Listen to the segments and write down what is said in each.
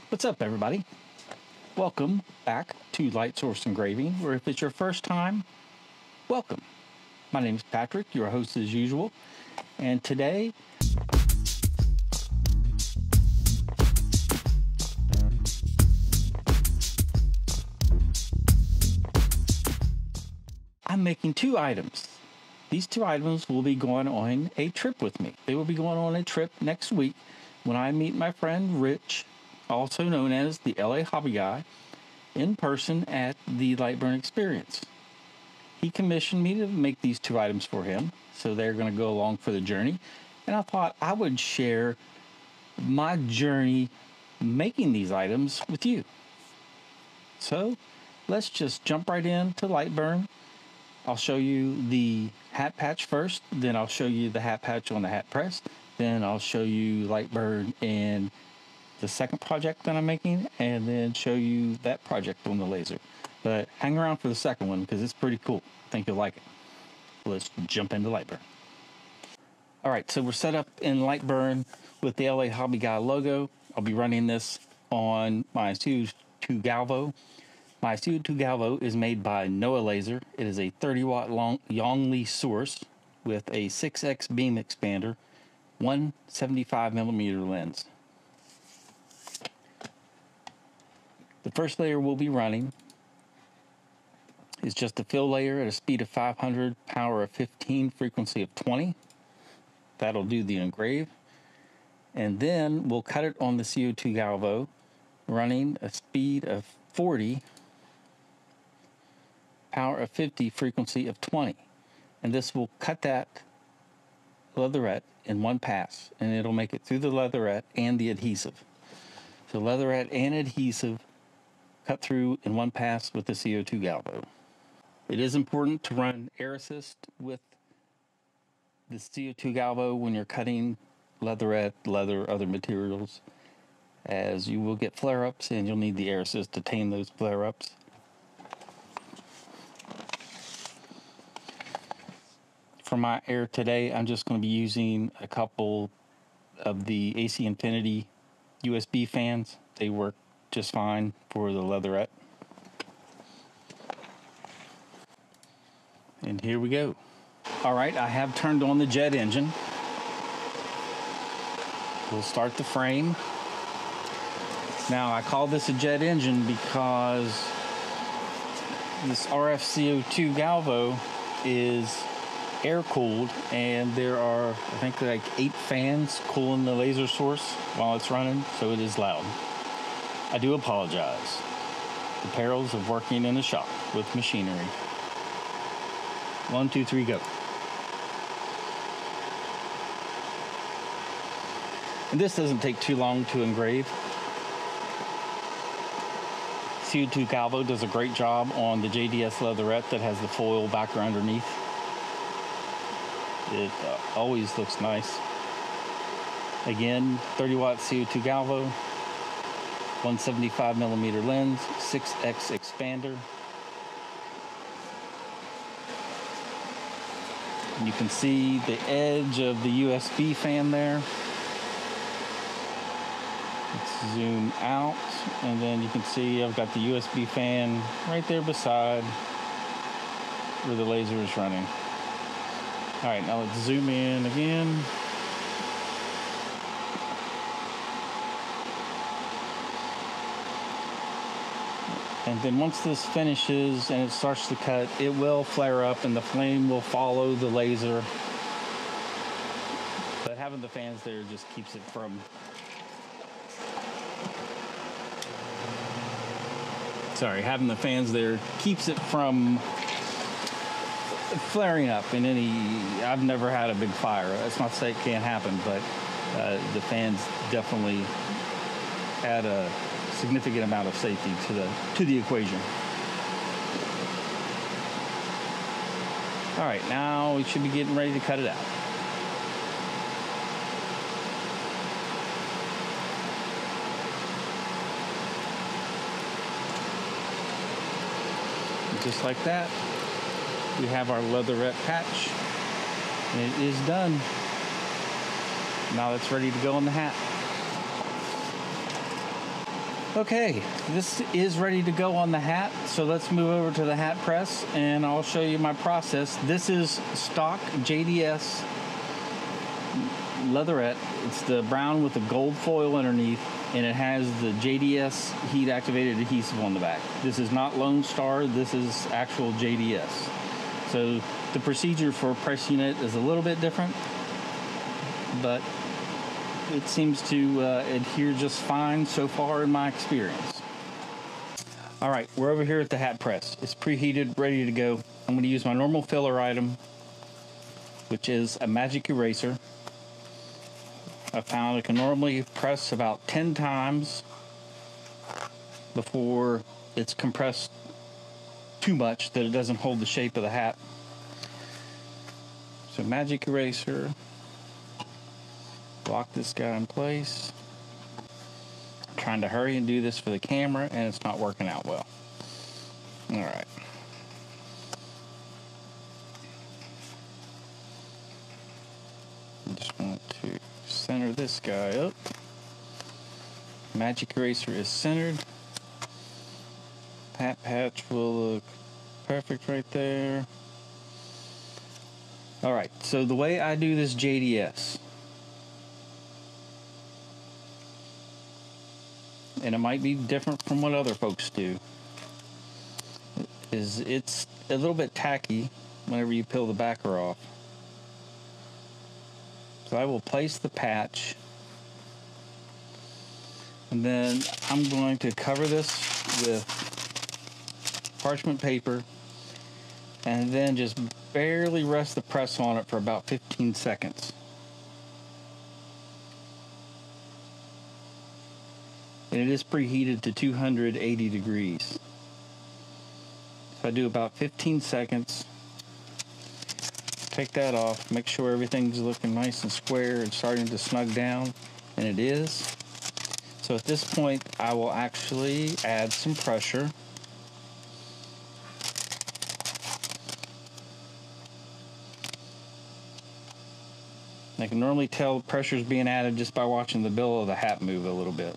What's up, everybody? Welcome back to Light Source Engraving, or if it's your first time, welcome. My name is Patrick, your host as usual, and today I'm making two items. These two items will be going on a trip with me. They will be going on a trip next week when I meet my friend Rich, also known as the LA Hobby Guy, in person at the Lightburn Experience. He commissioned me to make these two items for him, so they're going to go along for the journey. And I thought I would share my journey making these items with you. So let's just jump right into Lightburn. I'll show you the hat patch first, then I'll show you the hat patch on the hat press, then I'll show you Lightburn and the second project that I'm making, and then show you that project on the laser. But hang around for the second one because it's pretty cool. I think you'll like it. Let's jump into Lightburn. All right, so we're set up in Lightburn with the LA Hobby Guy logo. I'll be running this on my CO2 Galvo. My CO2 Galvo is made by Noah Laser. It is a 30-watt long Yongli source with a 6x beam expander, 175mm lens. The first layer we'll be running is just a fill layer at a speed of 500, power of 15, frequency of 20. That'll do the engrave. And then we'll cut it on the CO2 Galvo, running a speed of 40, power of 50, frequency of 20. And this will cut that leatherette in one pass, and it'll make it through the leatherette and the adhesive. So leatherette and adhesive cut through in one pass with the CO2 Galvo. It is important to run air assist with the CO2 Galvo when you're cutting leatherette, leather, other materials, as you will get flare-ups and you'll need the air assist to tame those flare-ups. For my air today, I'm just going to be using a couple of the AC Infinity USB fans. They work just fine for the leatherette. And here we go. All right, I have turned on the jet engine. We'll start the frame. Now, I call this a jet engine because this RFCO2 Galvo is air cooled, and there are, I think, like 8 fans cooling the laser source while it's running, so it is loud. I do apologize. The perils of working in a shop with machinery. 1, 2, 3, go. And this doesn't take too long to engrave. CO2 Galvo does a great job on the JDS leatherette that has the foil backer underneath. It always looks nice. Again, 30-watt CO2 Galvo, 175mm lens, 6x expander. And you can see the edge of the USB fan there. Let's zoom out, and then you can see I've got the USB fan right there beside where the laser is running. All right, now let's zoom in again. And then once this finishes and it starts to cut, it will flare up and the flame will follow the laser. But having the fans there just keeps it from having the fans there keeps it from flaring up in any. I've never had a big fire. That's not to say it can't happen, but the fans definitely add a significant amount of safety to the equation. All right, now we should be getting ready to cut it out. And just like that, we have our leatherette patch, and it is done. Now it's ready to go on the hat. Okay, this is ready to go on the hat, so let's move over to the hat press and I'll show you my process. This is stock JDS leatherette. It's the brown with the gold foil underneath, and it has the JDS heat activated adhesive on the back. This is not Lone Star, this is actual JDS. So the procedure for pressing it is a little bit different, but it seems to adhere just fine so far in my experience. All right, we're over here at the hat press. It's preheated, ready to go. I'm going to use my normal filler item, which is a magic eraser. I found I can normally press about 10 times before it's compressed too much that it doesn't hold the shape of the hat. So magic eraser. Lock this guy in place. I'm trying to hurry and do this for the camera, and it's not working out well. All right. I just want to center this guy up. Magic eraser is centered. Hat patch will look perfect right there. All right, so the way I do this JDS, and it might be different from what other folks do, is it's a little bit tacky whenever you peel the backer off. So I will place the patch, and then I'm going to cover this with parchment paper, and then just barely rest the press on it for about 15 seconds. And it is preheated to 280 degrees. So I do about 15 seconds. Take that off, make sure everything's looking nice and square and starting to snug down, and it is. So at this point, I will actually add some pressure. I can normally tell pressure is being added just by watching the bill of the hat move a little bit.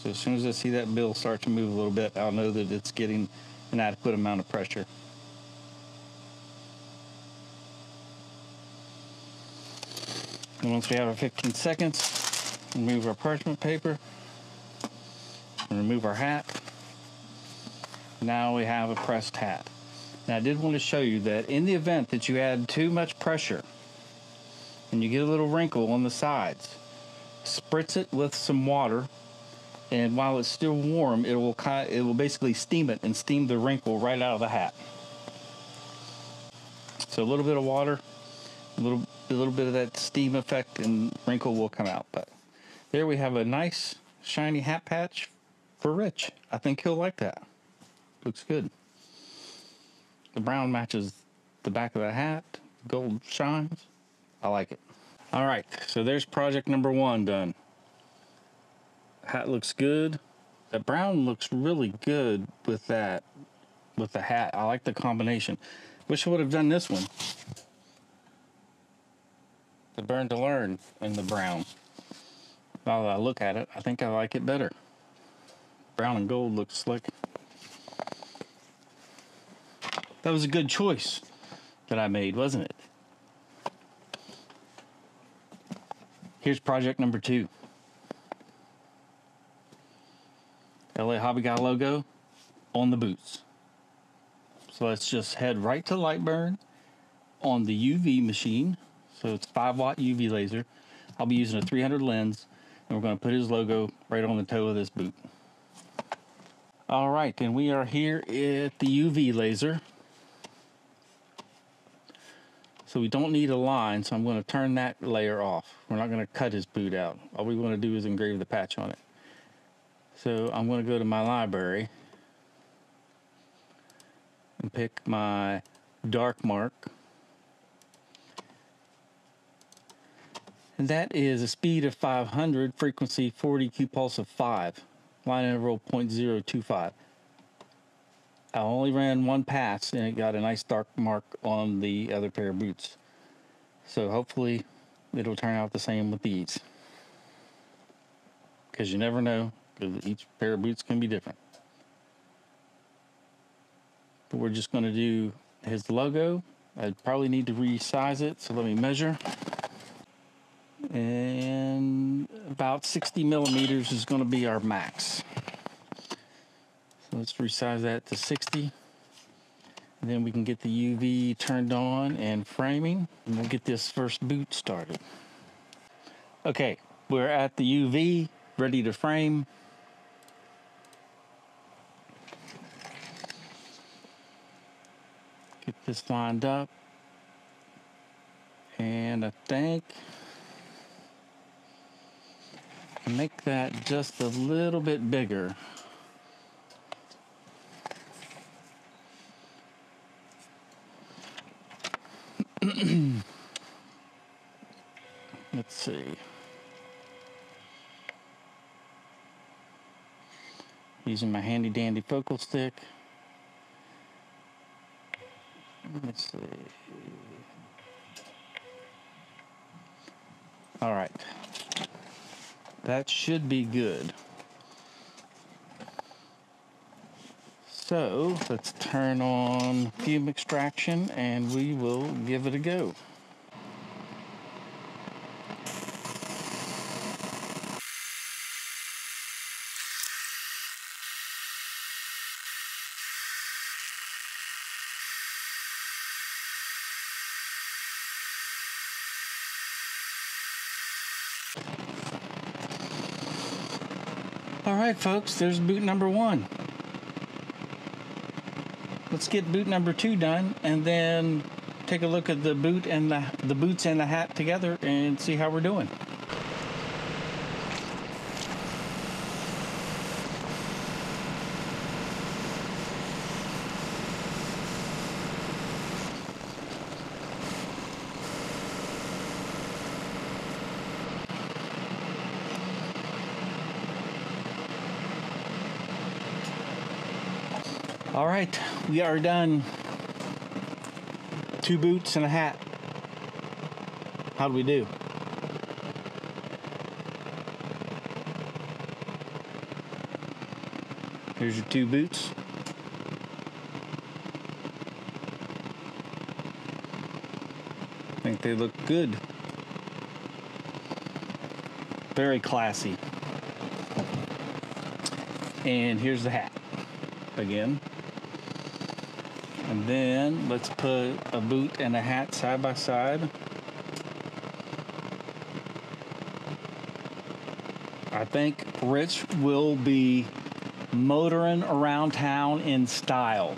So as soon as I see that bill start to move a little bit, I'll know that it's getting an adequate amount of pressure. And once we have our 15 seconds, remove our parchment paper, and remove our hat. Now we have a pressed hat. Now I did want to show you that in the event that you add too much pressure and you get a little wrinkle on the sides, spritz it with some water, and while it's still warm, it will basically steam it and steam the wrinkle right out of the hat. So a little bit of water, a little bit of that steam effect, and wrinkle will come out. But there we have a nice shiny hat patch for Rich. I think he'll like that. Looks good. The brown matches the back of the hat. Gold shines. I like it. All right, so there's project number 1 done. Hat looks good. The brown looks really good with that, with the hat. I like the combination. Wish I would have done this one. The Burn to Learn in the brown. Now that I look at it, I think I like it better. Brown and gold looks slick. That was a good choice that I made, wasn't it? Here's project number 2. LA Hobby Guy logo on the boots. So let's just head right to Lightburn on the UV machine. So it's 5-watt UV laser. I'll be using a 300 lens, and we're going to put his logo right on the toe of this boot. All right, and we are here at the UV laser. So we don't need a line, so I'm going to turn that layer off. We're not going to cut his boot out. All we want to do is engrave the patch on it. So I'm going to go to my library and pick my dark mark. And that is a speed of 500, frequency 40, Q pulse of 5, line interval 0.025. I only ran one pass and it got a nice dark mark on the other pair of boots. So hopefully it'll turn out the same with these. Because you never know, because each pair of boots can be different. But we're just going to do his logo. I probably need to resize it, so let me measure. And about 60 millimeters is going to be our max. So let's resize that to 60. And then we can get the UV turned on and framing, and we'll get this first boot started. Okay, we're at the UV, ready to frame. Get this lined up. And I think make that just a little bit bigger. Let's see. Using my handy dandy focal stick. Let's see. All right. That should be good. So let's turn on fume extraction and we will give it a go. All right, folks, there's boot number 1. Let's get boot number 2 done and then take a look at the boot and the boots and the hat together and see how we're doing. All right, we are done. 2 boots and a hat. How do we do? Here's your 2 boots. I think they look good. Very classy. And here's the hat again. And then let's put a boot and a hat side by side. I think Rich will be motoring around town in style.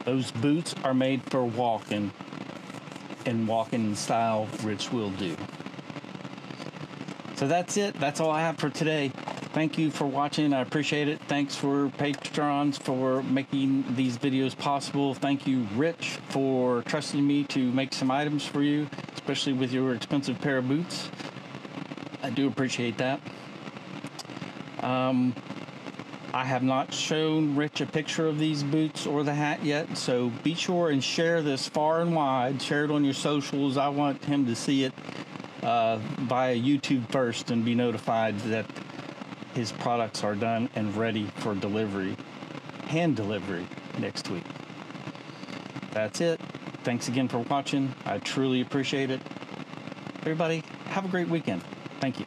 Those boots are made for walking, and walking in style Rich will do. So that's it. That's all I have for today. Thank you for watching. I appreciate it. Thanks for patrons for making these videos possible. Thank you, Rich, for trusting me to make some items for you, especially with your expensive pair of boots. I do appreciate that. I have not shown Rich a picture of these boots or the hat yet, so be sure and share this far and wide. Share it on your socials. I want him to see it via YouTube first and be notified that his products are done and ready for delivery, hand delivery next week. That's it. Thanks again for watching. I truly appreciate it. Everybody, have a great weekend. Thank you.